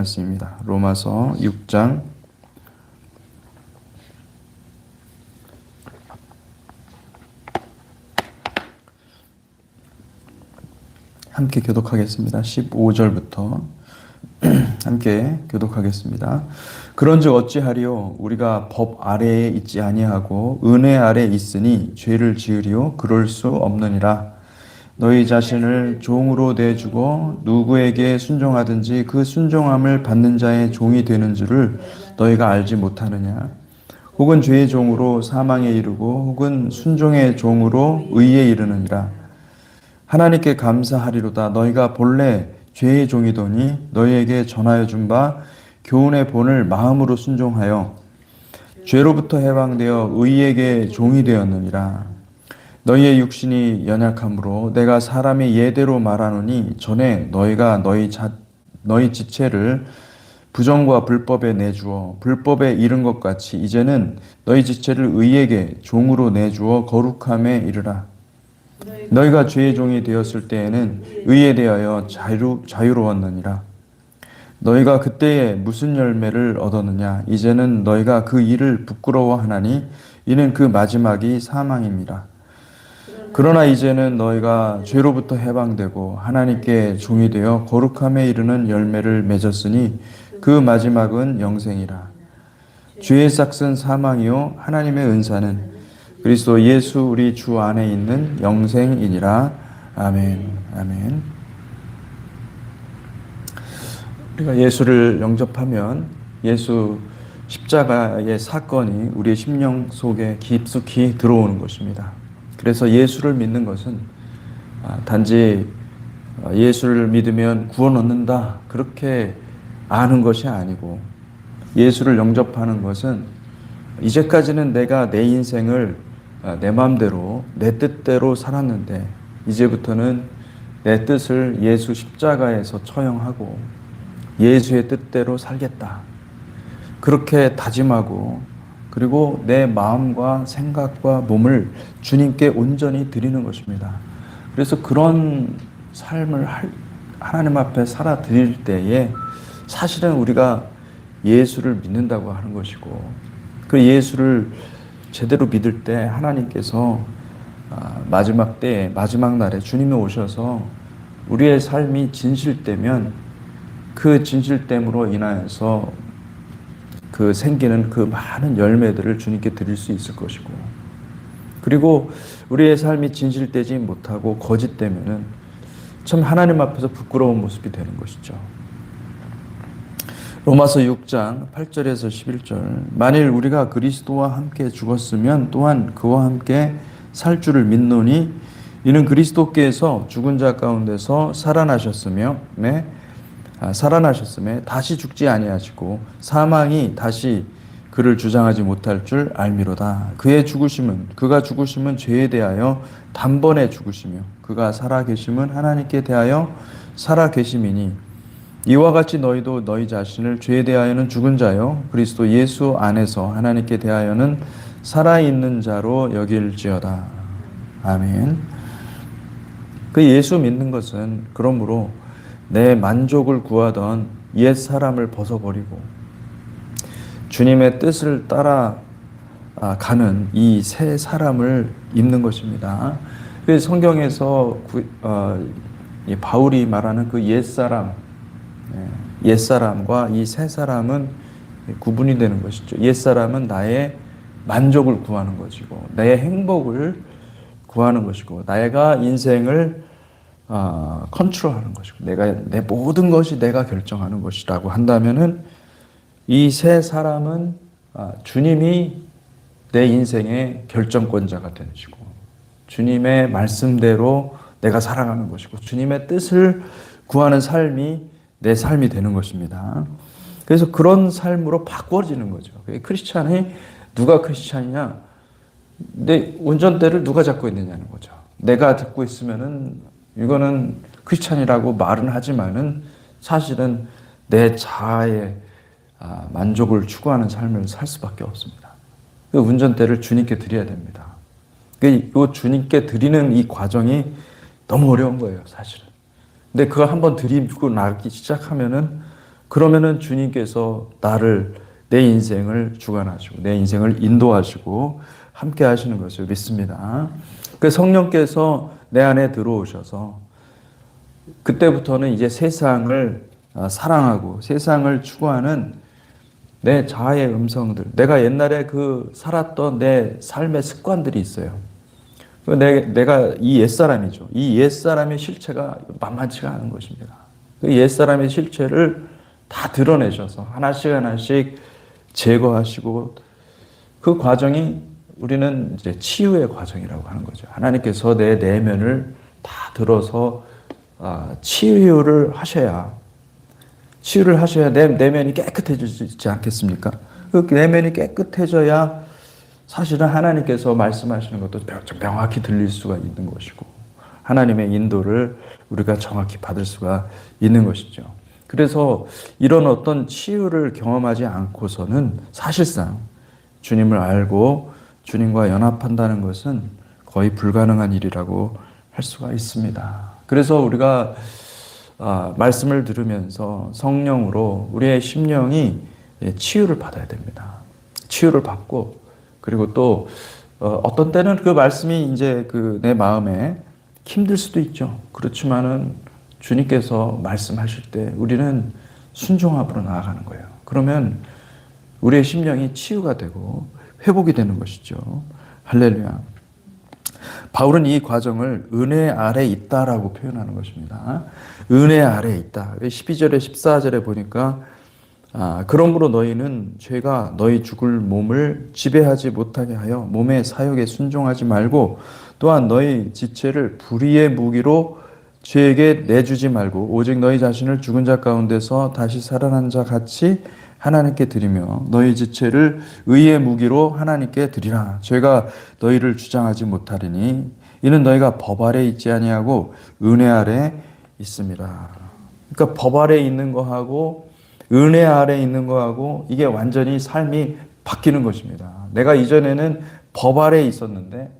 말씀입니다. 로마서 6장 함께 교독하겠습니다. 15절부터 함께 교독하겠습니다. 그런즉 어찌하리요? 우리가 법 아래에 있지 아니하고 은혜 아래에 있으니 죄를 지으리요? 그럴 수 없느니라. 너희 자신을 종으로 내주고 누구에게 순종하든지 그 순종함을 받는 자의 종이 되는 줄을 너희가 알지 못하느냐? 혹은 죄의 종으로 사망에 이르고 혹은 순종의 종으로 의에 이르느니라. 하나님께 감사하리로다. 너희가 본래 죄의 종이더니 너희에게 전하여 준 바 교훈의 본을 마음으로 순종하여 죄로부터 해방되어 의에게 종이 되었느니라. 너희의 육신이 연약함으로 내가 사람의 예대로 말하노니 전에 너희가 너희 지체를 부정과 불법에 내주어 불법에 이른 것 같이 이제는 너희 지체를 의에게 종으로 내주어 거룩함에 이르라. 너희가 죄의 종이 되었을 때에는 의에 대하여 자유로웠느니라. 너희가 그때에 무슨 열매를 얻었느냐? 이제는 너희가 그 일을 부끄러워하나니 이는 그 마지막이 사망입니다. 그러나 이제는 너희가 죄로부터 해방되고 하나님께 종이 되어 거룩함에 이르는 열매를 맺었으니 그 마지막은 영생이라. 죄의 삭은 사망이요 하나님의 은사는 그리스도 예수 우리 주 안에 있는 영생이니라. 아멘. 아멘. 우리가 예수를 영접하면 예수 십자가의 사건이 우리의 심령 속에 깊숙이 들어오는 것입니다. 그래서 예수를 믿는 것은 단지 예수를 믿으면 구원 얻는다 그렇게 아는 것이 아니고, 예수를 영접하는 것은 이제까지는 내가 내 인생을 내 마음대로 내 뜻대로 살았는데 이제부터는 내 뜻을 예수 십자가에서 처형하고 예수의 뜻대로 살겠다 그렇게 다짐하고, 그리고 내 마음과 생각과 몸을 주님께 온전히 드리는 것입니다. 그래서 그런 삶을 하나님 앞에 살아 드릴 때에 사실은 우리가 예수를 믿는다고 하는 것이고, 그 예수를 제대로 믿을 때 하나님께서 마지막 때에 마지막 날에 주님이 오셔서 우리의 삶이 진실되면 그 진실됨으로 인하여서 그 생기는 그 많은 열매들을 주님께 드릴 수 있을 것이고, 그리고 우리의 삶이 진실되지 못하고 거짓되면은 참 하나님 앞에서 부끄러운 모습이 되는 것이죠. 로마서 6장 8절에서 11절. 만일 우리가 그리스도와 함께 죽었으면 또한 그와 함께 살 줄을 믿노니 이는 그리스도께서 죽은 자 가운데서 살아나셨음에 다시 죽지 아니하시고 사망이 다시 그를 주장하지 못할 줄 알미로다. 그가 죽으심은 죄에 대하여 단번에 죽으시며 그가 살아계심은 하나님께 대하여 살아계심이니 이와 같이 너희도 너희 자신을 죄에 대하여는 죽은 자요 그리스도 예수 안에서 하나님께 대하여는 살아있는 자로 여길지어다. 아멘. 그 예수 믿는 것은 그러므로 내 만족을 구하던 옛 사람을 벗어버리고 주님의 뜻을 따라가는 이 새 사람을 입는 것입니다. 그래서 성경에서 바울이 말하는 그 옛사람과 이 새 사람은 구분이 되는 것이죠. 옛사람은 나의 만족을 구하는 것이고 내 행복을 구하는 것이고 내가 인생을 컨트롤하는 것이고 내 모든 것이 내가 결정하는 것이라고 한다면은 이 새 사람은 주님이 내 인생의 결정권자가 되시고 주님의 말씀대로 내가 살아가는 것이고 주님의 뜻을 구하는 삶이 내 삶이 되는 것입니다. 그래서 그런 삶으로 바꿔지는 거죠. 누가 크리스찬이냐? 내 운전대를 누가 잡고 있느냐는 거죠. 내가 듣고 있으면은 이거는 크리스찬이라고 말은 하지만은 사실은 내 자아의 만족을 추구하는 삶을 살 수밖에 없습니다. 그 운전대를 주님께 드려야 됩니다. 이 주님께 드리는 이 과정이 너무 어려운 거예요, 사실은. 근데 그거 한번 드리고 나기 시작하면은 그러면은 주님께서 내 인생을 주관하시고 내 인생을 인도하시고 함께 하시는 것을 믿습니다. 그 성령께서 내 안에 들어오셔서 그때부터는 이제 세상을 사랑하고 세상을 추구하는 내 자아의 음성들, 내가 옛날에 살았던 내 삶의 습관들이 있어요. 내가 이 옛사람이죠. 이 옛사람의 실체가 만만치가 않은 것입니다. 그 옛사람의 실체를 다 드러내셔서 하나씩 하나씩 제거하시고 그 과정이 우리는 이제 치유의 과정이라고 하는 거죠. 하나님께서 내 내면을 다 들어서 치유를 하셔야 내 내면이 깨끗해지지 않겠습니까? 그 내면이 깨끗해져야 사실은 하나님께서 말씀하시는 것도 명확히 들릴 수가 있는 것이고 하나님의 인도를 우리가 정확히 받을 수가 있는 것이죠. 그래서 이런 어떤 치유를 경험하지 않고서는 사실상 주님을 알고 주님과 연합한다는 것은 거의 불가능한 일이라고 할 수가 있습니다. 그래서 우리가 말씀을 들으면서 성령으로 우리의 심령이 치유를 받아야 됩니다. 치유를 받고 그리고 또 어떤 때는 그 말씀이 이제 내 마음에 힘들 수도 있죠. 그렇지만은 주님께서 말씀하실 때 우리는 순종함으로 나아가는 거예요. 그러면 우리의 심령이 치유가 되고 회복이 되는 것이죠. 할렐루야. 바울은 이 과정을 은혜 아래 있다라고 표현하는 것입니다. 은혜 아래 있다. 12절에 14절에 보니까 그러므로 너희는 죄가 너희 죽을 몸을 지배하지 못하게 하여 몸의 사욕에 순종하지 말고 또한 너희 지체를 불의의 무기로 죄에게 내주지 말고 오직 너희 자신을 죽은 자 가운데서 다시 살아난 자 같이 하나님께 드리며 너희 지체를 의의 무기로 하나님께 드리라. 죄가 너희를 주장하지 못하리니 이는 너희가 법 아래 있지 아니하고 은혜 아래 있습니다. 그러니까 법 아래 있는 거하고 은혜 아래 있는 거하고 이게 완전히 삶이 바뀌는 것입니다. 내가 이전에는 법 아래 있었는데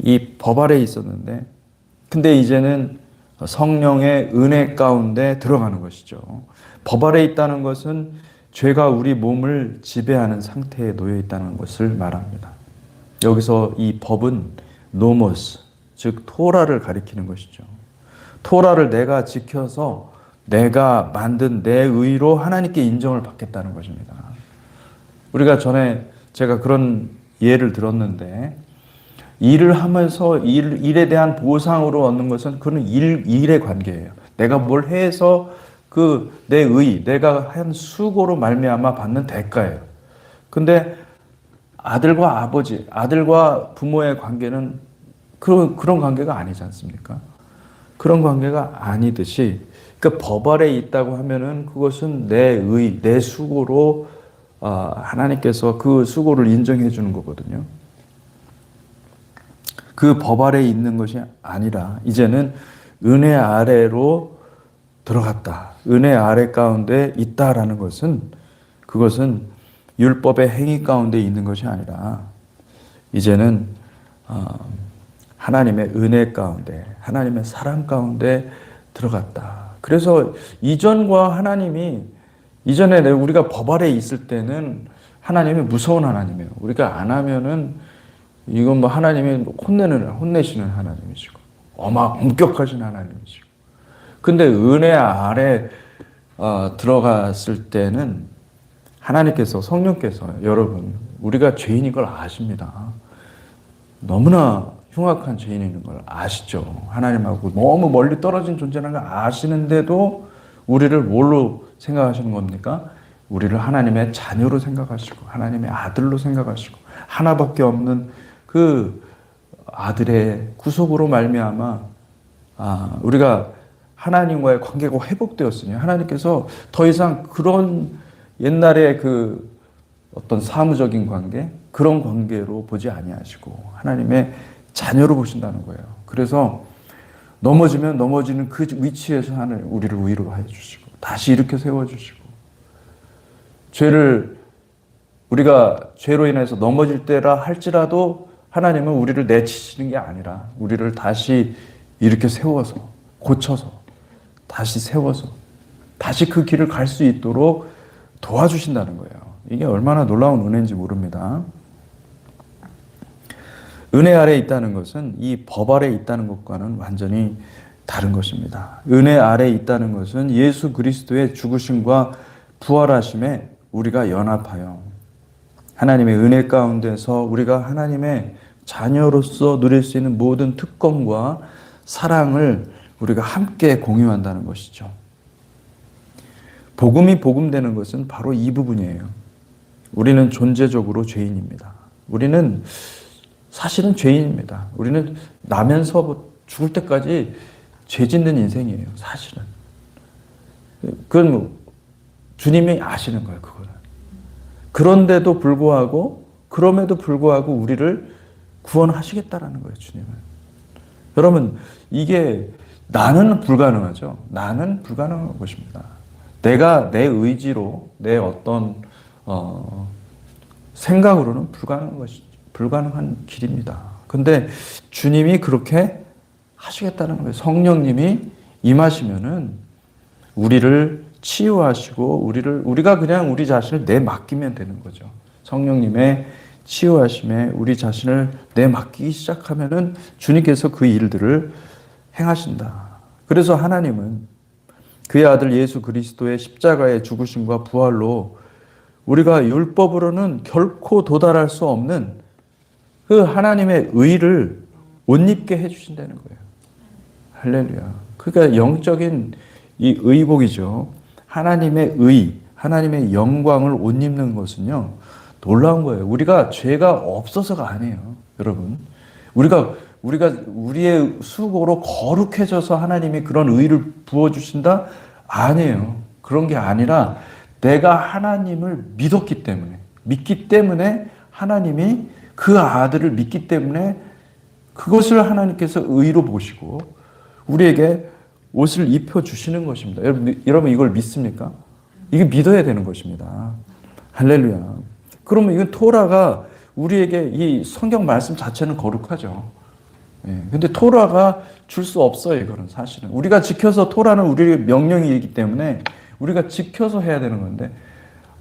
이 법 아래 있었는데 근데 이제는 성령의 은혜 가운데 들어가는 것이죠. 법 아래 있다는 것은 죄가 우리 몸을 지배하는 상태에 놓여 있다는 것을 말합니다. 여기서 이 법은 노모스, 즉 토라를 가리키는 것이죠. 토라를 내가 지켜서 내가 만든 내 의로 하나님께 인정을 받겠다는 것입니다. 우리가 전에 제가 그런 예를 들었는데 일을 하면서 일에 대한 보상으로 얻는 것은 그건 일의 관계예요. 내가 뭘 해서 내 내가 한 수고로 말미암아 받는 대가예요. 근데 아들과 부모의 관계는 그런 관계가 아니지 않습니까? 그런 관계가 아니듯이, 그러니까 법 아래 있다고 하면은 그것은 내 수고로 하나님께서 그 수고를 인정해 주는 거거든요. 그 법 아래 있는 것이 아니라 이제는 은혜 아래로 들어갔다. 은혜 아래 가운데 있다라는 것은 그것은 율법의 행위 가운데 있는 것이 아니라 이제는 하나님의 은혜 가운데, 하나님의 사랑 가운데 들어갔다. 그래서 이전에 우리가 법 아래 있을 때는 하나님이 무서운 하나님이에요. 우리가 안 하면은 이건 하나님이 혼내시는 하나님이시고 엄격하신 하나님이시고. 근데 은혜 아래 들어갔을 때는 하나님께서, 성령께서, 여러분, 우리가 죄인인 걸 아십니다. 너무나 흉악한 죄인인 걸 아시죠. 하나님하고 너무 멀리 떨어진 존재라는 걸 아시는데도 우리를 뭘로 생각하시는 겁니까? 우리를 하나님의 자녀로 생각하시고 하나님의 아들로 생각하시고 하나밖에 없는 그 아들의 구속으로 말미암아 우리가 하나님과의 관계가 회복되었으니 하나님께서 더 이상 그런 옛날의 어떤 사무적인 관계, 그런 관계로 보지 아니하시고 하나님의 자녀로 보신다는 거예요. 그래서 넘어지면 넘어지는 그 위치에서 우리를 위로해 주시고 다시 일으켜 세워주시고, 우리가 죄로 인해서 넘어질 때라 할지라도 하나님은 우리를 내치시는 게 아니라 우리를 다시 일으켜 세워서, 고쳐서, 다시 세워서 다시 그 길을 갈 수 있도록 도와주신다는 거예요. 이게 얼마나 놀라운 은혜인지 모릅니다. 은혜 아래에 있다는 것은 이 법 아래에 있다는 것과는 완전히 다른 것입니다. 은혜 아래에 있다는 것은 예수 그리스도의 죽으심과 부활하심에 우리가 연합하여 하나님의 은혜 가운데서 우리가 하나님의 자녀로서 누릴 수 있는 모든 특권과 사랑을 우리가 함께 공유한다는 것이죠. 복음이 복음되는 것은 바로 이 부분이에요. 우리는 존재적으로 죄인입니다. 우리는 사실은 죄인입니다. 우리는 나면서 죽을 때까지 죄 짓는 인생이에요. 사실은. 그건 주님이 아시는 거예요. 그거는. 그런데도 불구하고 그럼에도 불구하고 우리를 구원하시겠다라는 거예요. 주님은. 여러분 이게 나는 불가능하죠. 나는 불가능한 것입니다. 내가 내 의지로 내 어떤 생각으로는 불가능한 길입니다. 근데 주님이 그렇게 하시겠다는 거예요. 성령님이 임하시면은 우리를 치유하시고 우리가 그냥 우리 자신을 내맡기면 되는 거죠. 성령님의 치유하심에 우리 자신을 내맡기기 시작하면은 주님께서 그 일들을 행하신다. 그래서 하나님은 그의 아들 예수 그리스도의 십자가의 죽으심과 부활로 우리가 율법으로는 결코 도달할 수 없는 그 하나님의 의를 옷 입게 해주신다는 거예요. 할렐루야. 그러니까 영적인 이 의복이죠. 하나님의 의, 하나님의 영광을 옷 입는 것은요, 놀라운 거예요. 우리가 죄가 없어서가 아니에요. 여러분. 우리가 우리의 수고로 거룩해져서 하나님이 그런 의를 부어주신다? 아니에요. 그런 게 아니라 내가 하나님을 믿기 때문에 하나님이 그 아들을 믿기 때문에 그것을 하나님께서 의로 보시고 우리에게 옷을 입혀주시는 것입니다. 여러분 이걸 믿습니까? 이게 믿어야 되는 것입니다. 할렐루야. 그러면 이건 토라가 우리에게 이 성경 말씀 자체는 거룩하죠. 근데 토라가 줄 수 없어요. 이거는 사실은. 우리가 지켜서 토라는 우리의 명령이기 때문에 우리가 지켜서 해야 되는 건데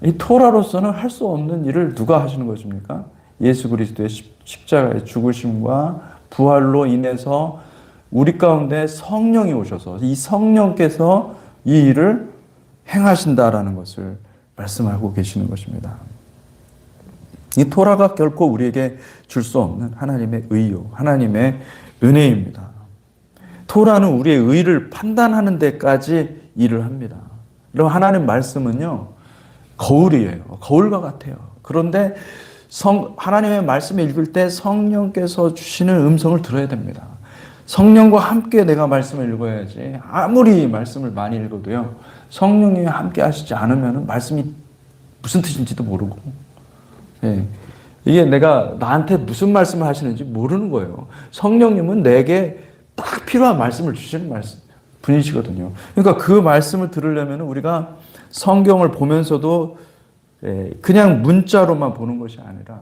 이 토라로서는 할 수 없는 일을 누가 하시는 것입니까? 예수 그리스도의 십자가의 죽으심과 부활로 인해서 우리 가운데 성령이 오셔서 이 성령께서 이 일을 행하신다라는 것을 말씀하고 계시는 것입니다. 이 토라가 결코 우리에게 줄 수 없는 하나님의 의요, 하나님의 은혜입니다. 토라는 우리의 의를 판단하는 데까지 일을 합니다. 그럼 하나님 말씀은요, 거울이에요. 거울과 같아요. 그런데 하나님의 말씀을 읽을 때 성령께서 주시는 음성을 들어야 됩니다. 성령과 함께 내가 말씀을 읽어야지. 아무리 말씀을 많이 읽어도요, 성령이 함께 하시지 않으면 말씀이 무슨 뜻인지도 모르고, 이게 내가 나한테 무슨 말씀을 하시는지 모르는 거예요. 성령님은 내게 딱 필요한 말씀을 주시는 분이시거든요. 그러니까 그 말씀을 들으려면 우리가 성경을 보면서도 그냥 문자로만 보는 것이 아니라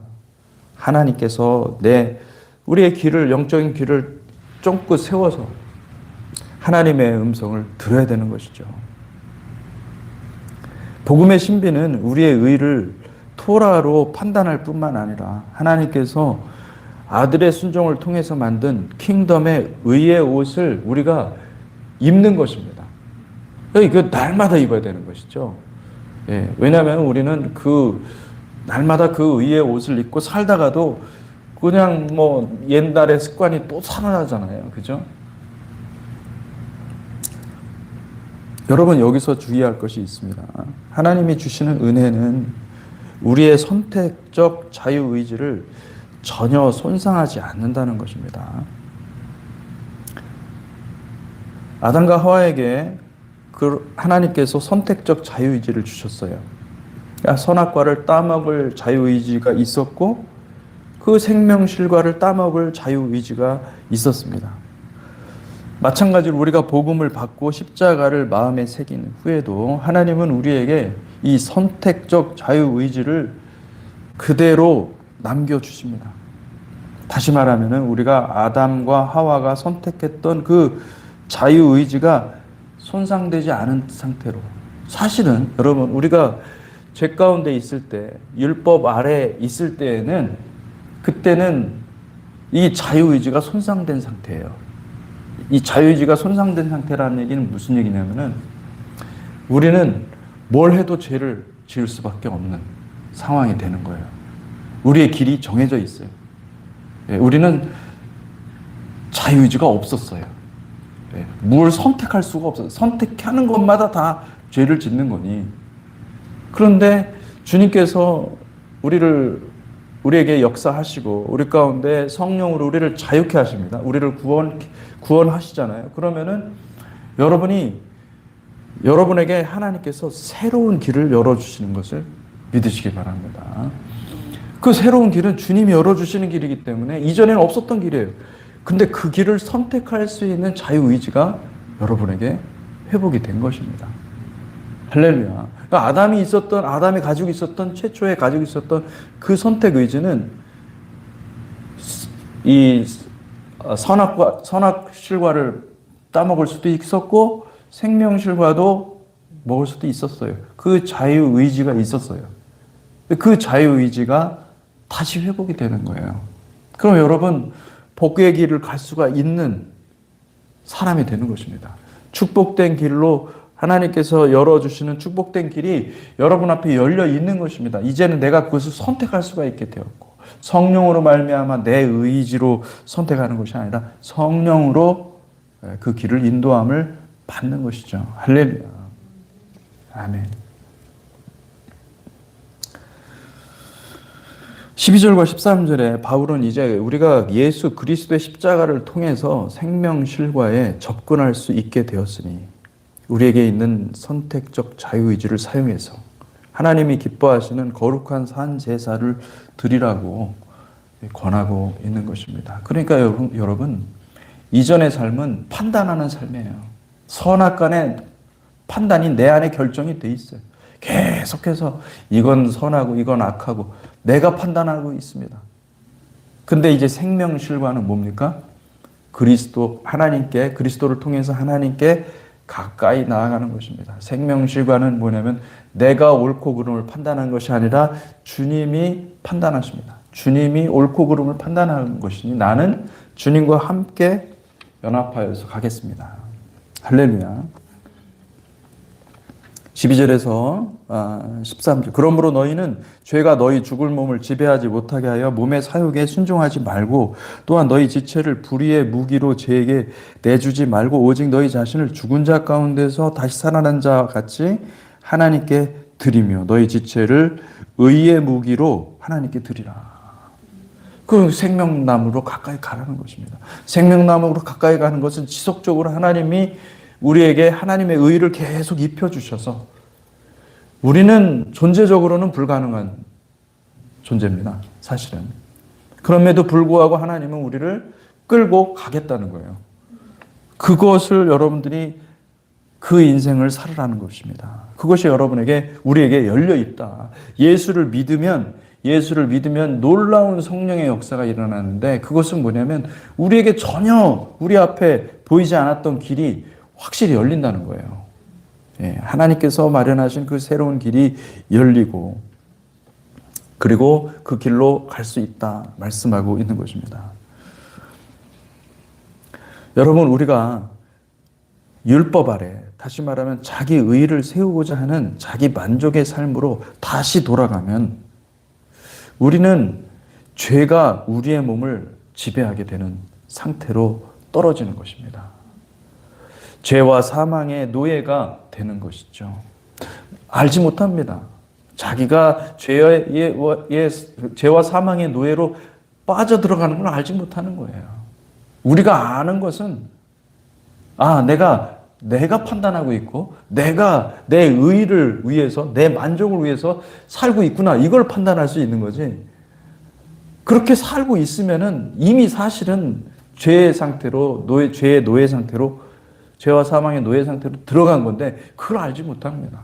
하나님께서 우리의 길을, 영적인 길을 쫑긋 세워서 하나님의 음성을 들어야 되는 것이죠. 복음의 신비는 우리의 의를 토라로 판단할 뿐만 아니라 하나님께서 아들의 순종을 통해서 만든 킹덤의 의의 옷을 우리가 입는 것입니다. 그 날마다 입어야 되는 것이죠. 왜냐하면 우리는 날마다 그 의의 옷을 입고 살다가도 그냥 옛날의 습관이 또 살아나잖아요. 그죠? 여러분 여기서 주의할 것이 있습니다. 하나님이 주시는 은혜는 우리의 선택적 자유의지를 전혀 손상하지 않는다는 것입니다. 아담과 하와에게 하나님께서 선택적 자유의지를 주셨어요. 선악과를 따먹을 자유의지가 있었고 그 생명실과를 따먹을 자유의지가 있었습니다. 마찬가지로 우리가 복음을 받고 십자가를 마음에 새긴 후에도 하나님은 우리에게 이 선택적 자유의지를 그대로 남겨주십니다. 다시 말하면 우리가 아담과 하와가 선택했던 그 자유의지가 손상되지 않은 상태로 사실은 여러분 우리가 죄 가운데 있을 때, 율법 아래 있을 때에는 그때는 이 자유의지가 손상된 상태예요. 이 자유의지가 손상된 상태라는 얘기는 무슨 얘기냐면은 우리는 뭘 해도 죄를 지을 수밖에 없는 상황이 되는 거예요. 우리의 길이 정해져 있어요. 우리는 자유의지가 없었어요. 뭘 선택할 수가 없어요. 선택하는 것마다 다 죄를 짓는 거니. 그런데 주님께서 우리에게 역사하시고 우리 가운데 성령으로 우리를 자유케 하십니다. 우리를 구원하시잖아요. 그러면은 여러분에게 하나님께서 새로운 길을 열어주시는 것을 믿으시기 바랍니다. 그 새로운 길은 주님이 열어주시는 길이기 때문에 이전에는 없었던 길이에요. 근데 그 길을 선택할 수 있는 자유의지가 여러분에게 회복이 된 것입니다. 할렐루야. 그러니까 아담이 가지고 있었던, 최초에 가지고 있었던 그 선택 의지는 이 선악 실과를 따먹을 수도 있었고 생명 실과도 먹을 수도 있었어요. 그 자유 의지가 있었어요. 그 자유 의지가 다시 회복이 되는 거예요. 그럼 여러분 복의 길을 갈 수가 있는 사람이 되는 것입니다. 축복된 길로 하나님께서 열어주시는 축복된 길이 여러분 앞에 열려 있는 것입니다. 이제는 내가 그것을 선택할 수가 있게 되었고 성령으로 말미암아 내 의지로 선택하는 것이 아니라 성령으로 그 길을 인도함을 받는 것이죠. 할렐루야. 아멘. 12절과 13절에 바울은 이제 우리가 예수 그리스도의 십자가를 통해서 생명실과에 접근할 수 있게 되었으니 우리에게 있는 선택적 자유의지를 사용해서 하나님이 기뻐하시는 거룩한 산 제사를 드리라고 권하고 있는 것입니다. 그러니까 여러분 이전의 삶은 판단하는 삶이에요. 선악간의 판단이 내 안에 결정이 돼 있어요. 계속해서 이건 선하고 이건 악하고 내가 판단하고 있습니다. 근데 이제 생명실과는 뭡니까? 그리스도를 통해서 하나님께 가까이 나아가는 것입니다. 생명실과는 뭐냐면 내가 옳고 그름을 판단하는 것이 아니라 주님이 판단하십니다. 주님이 옳고 그름을 판단하는 것이니 나는 주님과 함께 연합하여서 가겠습니다. 할렐루야. 12절에서 13절. 그러므로 너희는 죄가 너희 죽을 몸을 지배하지 못하게 하여 몸의 사욕에 순종하지 말고 또한 너희 지체를 불의의 무기로 죄에게 내주지 말고 오직 너희 자신을 죽은 자 가운데서 다시 살아난 자 같이 하나님께 드리며 너희 지체를 의의 무기로 하나님께 드리라. 그 생명나무로 가까이 가라는 것입니다. 생명나무로 가까이 가는 것은 지속적으로 하나님이 우리에게 하나님의 의를 계속 입혀주셔서 우리는 존재적으로는 불가능한 존재입니다. 사실은. 그럼에도 불구하고 하나님은 우리를 끌고 가겠다는 거예요. 그것을 여러분들이 그 인생을 살으라는 것입니다. 그것이 우리에게 열려 있다. 예수를 믿으면 놀라운 성령의 역사가 일어나는데 그것은 뭐냐면 우리에게 전혀 우리 앞에 보이지 않았던 길이 확실히 열린다는 거예요. 하나님께서 마련하신 그 새로운 길이 열리고 그리고 그 길로 갈 수 있다 말씀하고 있는 것입니다. 여러분 우리가 율법 아래 다시 말하면 자기 의를 세우고자 하는 자기 만족의 삶으로 다시 돌아가면 우리는 죄가 우리의 몸을 지배하게 되는 상태로 떨어지는 것입니다. 죄와 사망의 노예가 되는 것이죠. 알지 못합니다. 자기가 죄와 사망의 노예로 빠져들어가는 걸 알지 못하는 거예요. 우리가 아는 것은 내가 판단하고 있고 내가 내 의를 위해서 내 만족을 위해서 살고 있구나 이걸 판단할 수 있는 거지. 그렇게 살고 있으면은 이미 사실은 죄의 상태로 죄의 노예 상태로 죄와 사망의 노예 상태로 들어간 건데 그걸 알지 못합니다.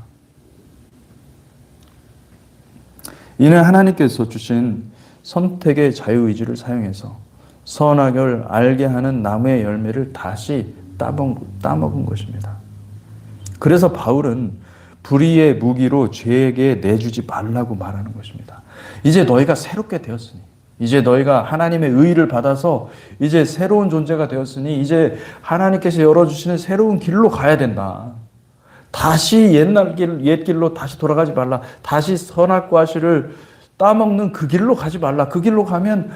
이는 하나님께서 주신 선택의 자유의지를 사용해서 선악을 알게 하는 나무의 열매를 다시 따먹은 것입니다. 그래서 바울은 불의의 무기로 죄에게 내주지 말라고 말하는 것입니다. 이제 너희가 새롭게 되었으니, 이제 너희가 하나님의 의의를 받아서 이제 새로운 존재가 되었으니 이제 하나님께서 열어주시는 새로운 길로 가야 된다. 다시 옛날 길, 옛 길로 다시 돌아가지 말라. 다시 선악과 과실을 따먹는 그 길로 가지 말라. 그 길로 가면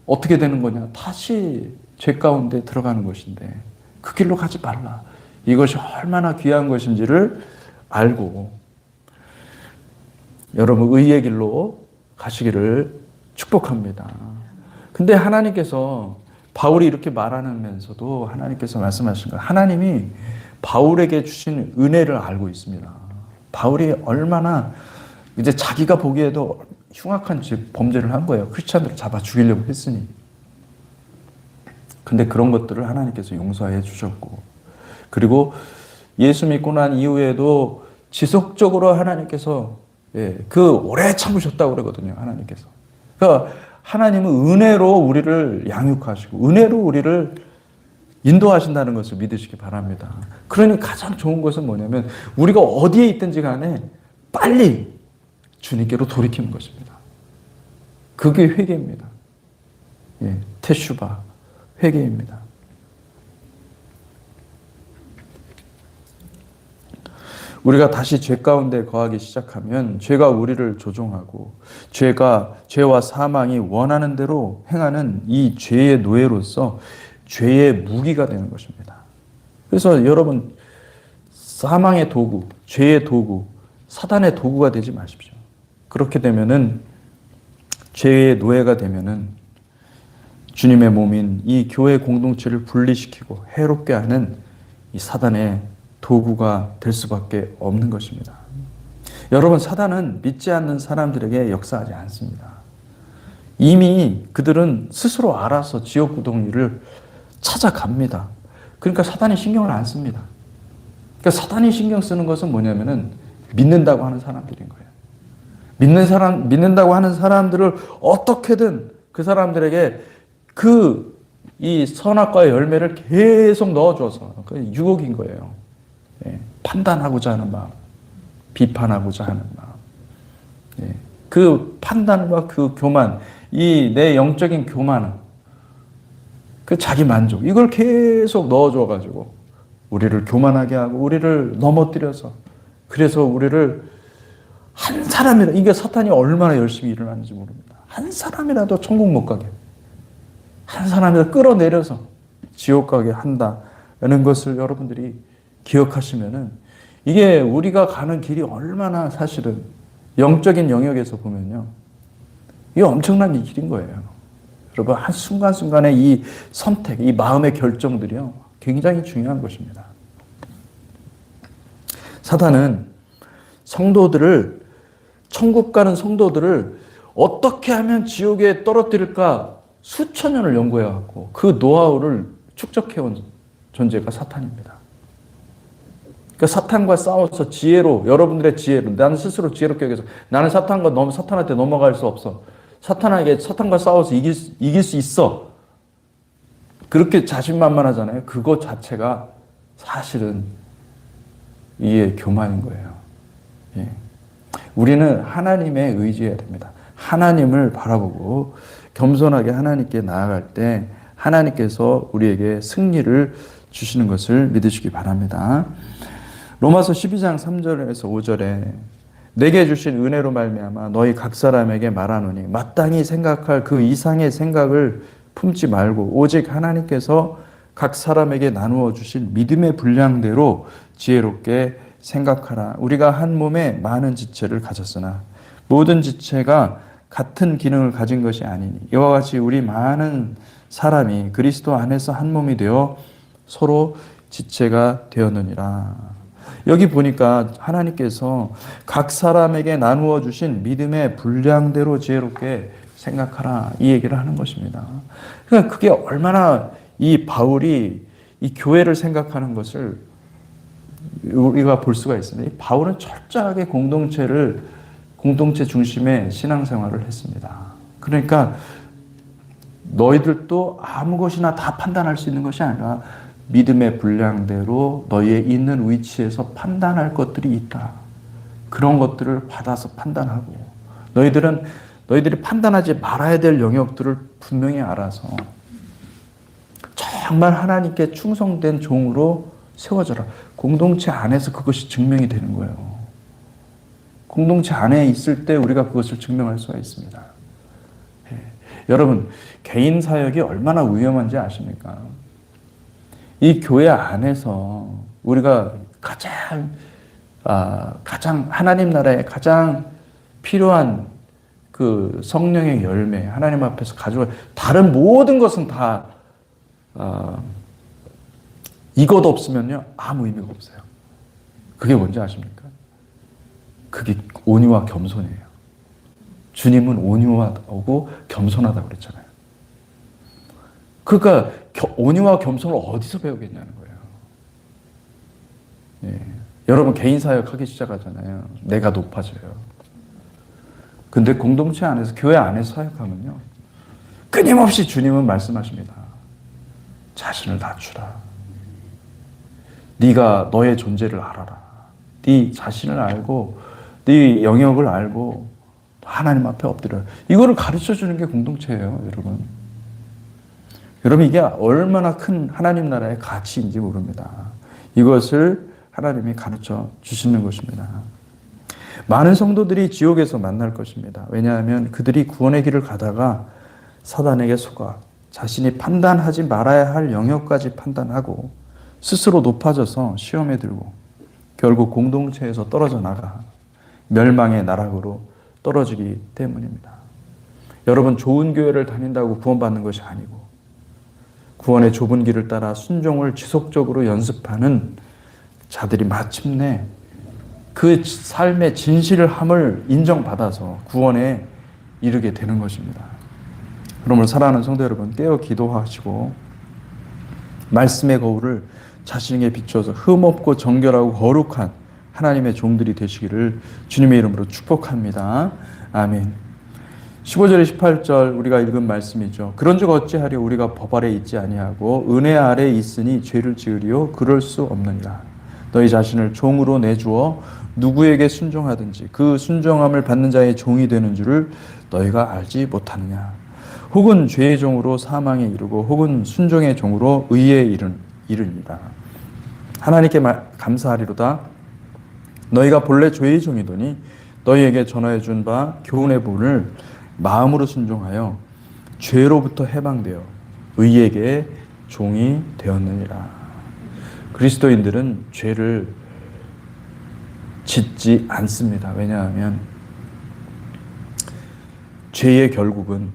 어떻게 되는 거냐? 다시 죄 가운데 들어가는 것인데 그 길로 가지 말라. 이것이 얼마나 귀한 것인지를 알고 여러분 의의 길로 가시기를 축복합니다. 근데 하나님께서 바울이 이렇게 말하면서도 하나님께서 말씀하신 것, 하나님이 바울에게 주신 은혜를 알고 있습니다. 바울이 얼마나 이제 자기가 보기에도 흉악한 범죄를 한 거예요. 크리스찬들을 잡아 죽이려고 했으니. 근데 그런 것들을 하나님께서 용서해 주셨고, 그리고 예수 믿고 난 이후에도 지속적으로 하나님께서 그 오래 참으셨다고 그러거든요. 하나님께서. 그러니까 하나님은 은혜로 우리를 양육하시고 은혜로 우리를 인도하신다는 것을 믿으시기 바랍니다. 그러니 가장 좋은 것은 뭐냐면 우리가 어디에 있든지 간에 빨리 주님께로 돌이키는 것입니다. 그게 회개입니다. 테슈바, 회개입니다. 우리가 다시 죄 가운데 거하기 시작하면 죄가 우리를 조종하고 죄와 사망이 원하는 대로 행하는 이 죄의 노예로서 죄의 무기가 되는 것입니다. 그래서 여러분 사망의 도구, 죄의 도구, 사단의 도구가 되지 마십시오. 그렇게 되면은 죄의 노예가 되면은 주님의 몸인 이 교회 공동체를 분리시키고 해롭게 하는 이 사단의 도구가 될 수밖에 없는 것입니다. 여러분, 사단은 믿지 않는 사람들에게 역사하지 않습니다. 이미 그들은 스스로 알아서 지옥 구덩이를 찾아갑니다. 그러니까 사단이 신경을 안 씁니다. 그러니까 사단이 신경 쓰는 것은 뭐냐면은 믿는다고 하는 사람들인 거예요. 믿는다고 하는 사람들을 어떻게든 그 사람들에게 이 선악과의 열매를 계속 넣어줘서 유혹인 거예요. 판단하고자 하는 마음, 비판하고자 하는 마음, 그 판단과 그 교만, 이 내 영적인 교만은 그 자기 만족, 이걸 계속 넣어줘가지고 우리를 교만하게 하고 우리를 넘어뜨려서 그래서 우리를 한 사람이라, 이게 사탄이 얼마나 열심히 일어나는지 모릅니다. 한 사람이라도 천국 못 가게, 한 사람이라도 끌어내려서 지옥 가게 한다는 것을 여러분들이 기억하시면은 이게 우리가 가는 길이 얼마나 사실은 영적인 영역에서 보면요, 이게 엄청난 이 길인 거예요. 여러분, 한 순간순간의 이 선택, 이 마음의 결정들이요, 굉장히 중요한 것입니다. 사단은 성도들을, 천국 가는 성도들을 어떻게 하면 지옥에 떨어뜨릴까 수천 년을 연구해왔고 그 노하우를 축적해온 존재가 사탄입니다. 그러니까 사탄과 싸워서 지혜로, 여러분들의 지혜로, 나는 스스로 지혜롭게 여겨서 나는 사탄한테 넘어갈 수 없어. 사탄과 싸워서 이길 수 있어. 그렇게 자신만만하잖아요. 그것 자체가 사실은 이게 교만인 거예요. 우리는 하나님에 의지해야 됩니다. 하나님을 바라보고 겸손하게 하나님께 나아갈 때 하나님께서 우리에게 승리를 주시는 것을 믿으시기 바랍니다. 로마서 12장 3절에서 5절에 내게 주신 은혜로 말미암아 너희 각 사람에게 말하노니 마땅히 생각할 그 이상의 생각을 품지 말고 오직 하나님께서 각 사람에게 나누어 주신 믿음의 분량대로 지혜롭게 생각하라. 우리가 한 몸에 많은 지체를 가졌으나 모든 지체가 같은 기능을 가진 것이 아니니 이와 같이 우리 많은 사람이 그리스도 안에서 한 몸이 되어 서로 지체가 되었느니라. 여기 보니까 하나님께서 각 사람에게 나누어 주신 믿음의 분량대로 지혜롭게 생각하라, 이 얘기를 하는 것입니다. 그러니까 그게 얼마나 이 바울이 이 교회를 생각하는 것을 우리가 볼 수가 있습니다. 이 바울은 철저하게 공동체 중심의 신앙생활을 했습니다. 그러니까 너희들도 아무 것이나 다 판단할 수 있는 것이 아니라 믿음의 분량대로 너희의 있는 위치에서 판단할 것들이 있다. 그런 것들을 받아서 판단하고, 너희들이 판단하지 말아야 될 영역들을 분명히 알아서 정말 하나님께 충성된 종으로 세워져라. 공동체 안에서 그것이 증명이 되는 거예요. 공동체 안에 있을 때 우리가 그것을 증명할 수가 있습니다. 예. 여러분, 개인 사역이 얼마나 위험한지 아십니까? 이 교회 안에서 우리가 가장 하나님 나라에 가장 필요한 그 성령의 열매, 하나님 앞에서 가져갈 다른 모든 것은 다 이것 없으면요 아무 의미가 없어요. 그게 뭔지 아십니까? 그게 온유와 겸손이에요. 주님은 온유하고 겸손하다고 그랬잖아요. 그러니까 온유와 겸손을 어디서 배우겠냐는 거예요. 예. 여러분 개인 사역하기 시작하잖아요. 내가 높아져요. 근데 공동체 안에서, 교회 안에서 사역하면요, 끊임없이 주님은 말씀하십니다. 자신을 낮추라. 네가 너의 존재를 알아라. 네 자신을 알고 네 영역을 알고 하나님 앞에 엎드려. 이거를 가르쳐 주는 게 공동체예요, 여러분. 여러분, 이게 얼마나 큰 하나님 나라의 가치인지 모릅니다. 이것을 하나님이 가르쳐 주시는 것입니다. 많은 성도들이 지옥에서 만날 것입니다. 왜냐하면 그들이 구원의 길을 가다가 사단에게 속아 자신이 판단하지 말아야 할 영역까지 판단하고 스스로 높아져서 시험에 들고 결국 공동체에서 떨어져 나가 멸망의 나락으로 떨어지기 때문입니다. 여러분, 좋은 교회를 다닌다고 구원받는 것이 아니고 구원의 좁은 길을 따라 순종을 지속적으로 연습하는 자들이 마침내 그 삶의 진실함을 인정받아서 구원에 이르게 되는 것입니다. 그러므로 사랑하는 성도 여러분, 깨어 기도하시고 말씀의 거울을 자신에게 비춰서 흠없고 정결하고 거룩한 하나님의 종들이 되시기를 주님의 이름으로 축복합니다. 아멘. 15절 18절 우리가 읽은 말씀이죠. 그런즉 어찌하려 우리가 법 아래 있지 아니하고 은혜 아래 있으니 죄를 지으리요 그럴 수 없느니라. 너희 자신을 종으로 내주어 누구에게 순종하든지 그 순종함을 받는 자의 종이 되는 줄을 너희가 알지 못하느냐. 혹은 죄의 종으로 사망에 이르고 혹은 순종의 종으로 의에 이르니라. 하나님께 감사하리로다. 너희가 본래 죄의 종이더니 너희에게 전하여 준 바 교훈의 본을 마음으로 순종하여 죄로부터 해방되어 의에게 종이 되었느니라. 그리스도인들은 죄를 짓지 않습니다. 왜냐하면 죄의 결국은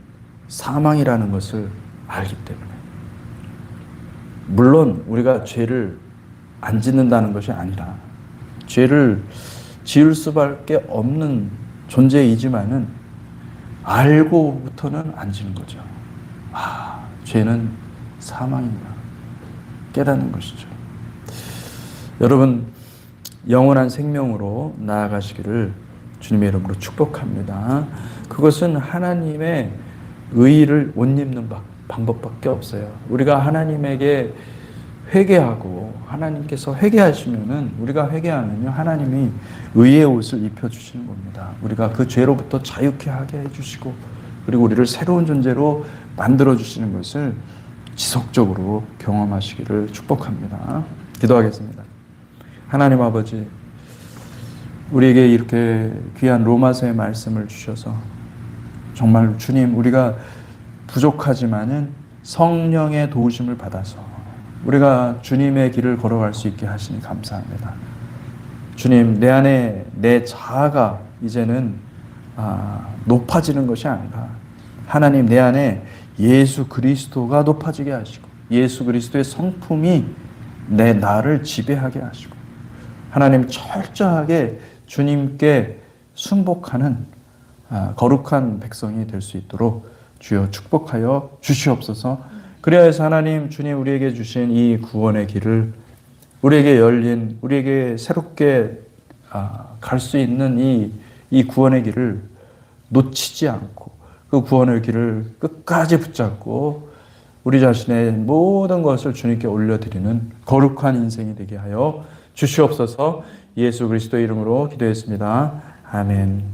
사망이라는 것을 알기 때문에. 물론 우리가 죄를 안 짓는다는 것이 아니라 죄를 지을 수밖에 없는 존재이지만은 알고부터는 안 지는 거죠. 죄는 사망이구나 깨닫는 것이죠. 여러분, 영원한 생명으로 나아가시기를 주님의 이름으로 축복합니다. 그것은 하나님의 의의를 옷 입는 방법밖에 없어요. 우리가 하나님에게 회개하고 하나님께서 회개하시면은, 우리가 회개하면요 하나님이 의의 옷을 입혀주시는 겁니다. 우리가 그 죄로부터 자유케 하게 해주시고 그리고 우리를 새로운 존재로 만들어주시는 것을 지속적으로 경험하시기를 축복합니다. 기도하겠습니다. 하나님 아버지, 우리에게 이렇게 귀한 로마서의 말씀을 주셔서 정말 주님, 우리가 부족하지만은 성령의 도우심을 받아서 우리가 주님의 길을 걸어갈 수 있게 하시니 감사합니다. 주님, 내 안에 내 자아가 이제는 높아지는 것이 아니라 하나님, 내 안에 예수 그리스도가 높아지게 하시고 예수 그리스도의 성품이 내 나를 지배하게 하시고 하나님, 철저하게 주님께 순복하는 거룩한 백성이 될 수 있도록 주여 축복하여 주시옵소서. 그래야 해서 하나님, 주님 우리에게 주신 이 구원의 길을, 우리에게 열린, 우리에게 새롭게 갈 수 있는 이 구원의 길을 놓치지 않고 그 구원의 길을 끝까지 붙잡고 우리 자신의 모든 것을 주님께 올려드리는 거룩한 인생이 되게 하여 주시옵소서. 예수 그리스도 이름으로 기도했습니다. 아멘.